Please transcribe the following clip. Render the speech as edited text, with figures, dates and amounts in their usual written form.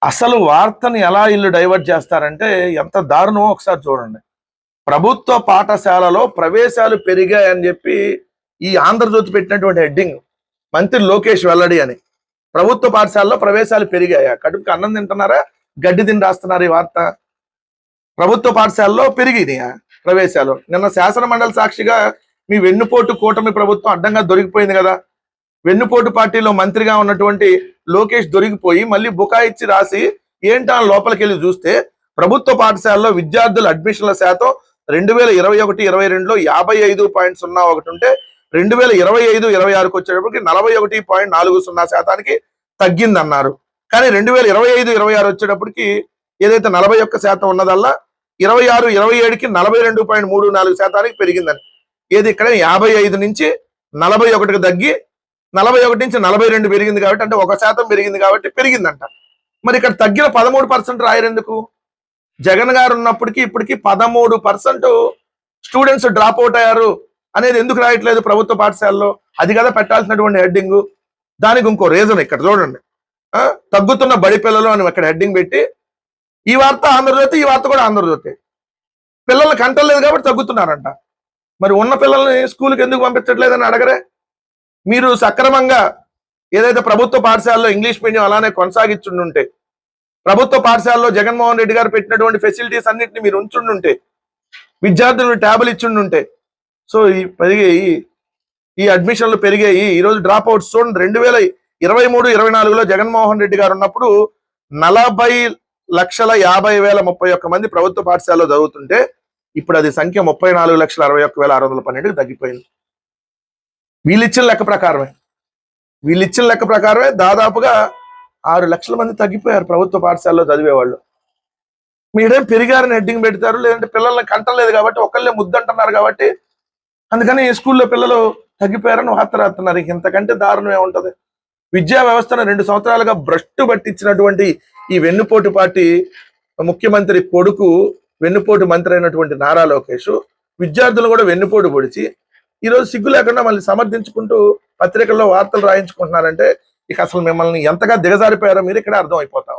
అసలు వార్తని ఎలా ఈళ్ళు డైవర్ట్ చేస్తారంటే ఎంత దారుణమో ఒకసారి చూడండి. ప్రభుత్వ పాఠశాలలో ప్రవేశాలు పెరిగాయని చెప్పి ఈ ఆంధ్రజ్యోతి పెట్టినటువంటి హెడ్డింగ్. మంత్రి లోకేష్ వెల్లడి అని. ప్రభుత్వ పాఠశాలలో ప్రవేశాలు పెరిగాయా? కడుపుకి అన్నం తింటున్నారా? గడ్డి తిని రాస్తున్నారు ఈ వార్త. ప్రభుత్వ పాఠశాలలో పెరిగినాయా ప్రవేశాలు? నిన్న శాసన మండలి సాక్షిగా మీ వెన్నుపోటు కూటమి ప్రభుత్వం అడ్డంగా దొరికిపోయింది కదా. వెన్నుపోటు పార్టీలో మంత్రిగా ఉన్నటువంటి లోకేష్ దొరికిపోయి మళ్ళీ బుకాయిచ్చి రాసి ఏంటా లోపలికి వెళ్ళి చూస్తే ప్రభుత్వ పాఠశాలలో విద్యార్థుల అడ్మిషన్ల శాతం 2021-22లో 55.01 ఉంటే 2025-26కి వచ్చేటప్పటికి 41.40% తగ్గిందన్నారు. కానీ 2025-26 వచ్చేటప్పటికి ఏదైతే 41% ఉన్నదల్లా 26-27కి 42.34% పెరిగిందని. ఏది ఇక్కడ 55 నుంచి 41కి తగ్గి 41 నుంచి 42 పెరిగింది కాబట్టి, అంటే 1% పెరిగింది కాబట్టి పెరిగిందంట. మరి ఇక్కడ తగ్గిన 13% రాయరెందుకు? జగన్ గారు ఉన్నప్పటికీ ఇప్పటికీ 13% స్టూడెంట్స్ డ్రాప్ అవుట్ అయ్యారు అనేది ఎందుకు రాయట్లేదు ప్రభుత్వ పాఠశాలలో? అది కదా పెట్టాల్సినటువంటి హెడ్డింగ్. దానికి ఇంకో రీజన్ ఇక్కడ చూడండి. తగ్గుతున్న బడి పిల్లలు అని ఇక్కడ హెడ్డింగ్ పెట్టి ఈ వార్త ఆంధ్రజ్యోతి, ఈ వార్త కూడా ఆంధ్రజ్యోతి. పిల్లల్ని కంటలేదు కాబట్టి తగ్గుతున్నారంట. మరి ఉన్న పిల్లల్ని స్కూల్కి ఎందుకు పంపించట్లేదని అడగరే? మీరు సక్రమంగా ఏదైతే ప్రభుత్వ పాఠశాలలో ఇంగ్లీష్ మీడియం అలానే కొనసాగించుండుంటే, ప్రభుత్వ పాఠశాలలో జగన్మోహన్ రెడ్డి గారు పెట్టినటువంటి ఫెసిలిటీస్ అన్నింటినీ మీరు ఉంచుండుంటే, విద్యార్థులు ట్యాబులు ఇచ్చిండుంటే, సో ఈ అడ్మిషన్లు పెరిగాయి. ఈరోజు డ్రాప్ అవుట్స్ చూడండి. 2023-24లో జగన్మోహన్ రెడ్డి గారు ఉన్నప్పుడు 40,50,51 మంది ప్రభుత్వ పాఠశాలలో చదువుతుంటే ఇప్పుడు అది సంఖ్య 34,61,612కి తగ్గిపోయింది. వీళ్ళిచ్చిన లెక్క ప్రకారమే దాదాపుగా 6 లక్షల మంది తగ్గిపోయారు ప్రభుత్వ పాఠశాలలో చదివేవాళ్ళు. మీరేం పెరిగారని హెడ్డింగ్ పెడతారు, లేదంటే పిల్లల్ని కంటలేదు కాబట్టి ఒకళ్ళే ముద్దంటున్నారు కాబట్టి అందుకని స్కూల్లో పిల్లలు తగ్గిపోయారని వార్త రాస్తున్నారు. ఇంతకంటే దారుణం ఏముంటది? విద్యా వ్యవస్థను 2 సంవత్సరాలుగా భ్రష్టు పట్టించినటువంటి ఈ వెన్నుపోటు పార్టీ ముఖ్యమంత్రి కొడుకు, వెన్నుపోటు మంత్రి అయినటువంటి నారా లోకేష్ విద్యార్థులు కూడా వెన్నుపోటు పొడిచి ఈరోజు సిగ్గు లేకుండా మళ్ళీ సమర్థించుకుంటూ పత్రికల్లో వార్తలు రాయించుకుంటున్నారంటే ఇక అసలు మిమ్మల్ని ఎంతగా దిగజారిపోయారో మీరు ఇక్కడ అర్థం అయిపోతా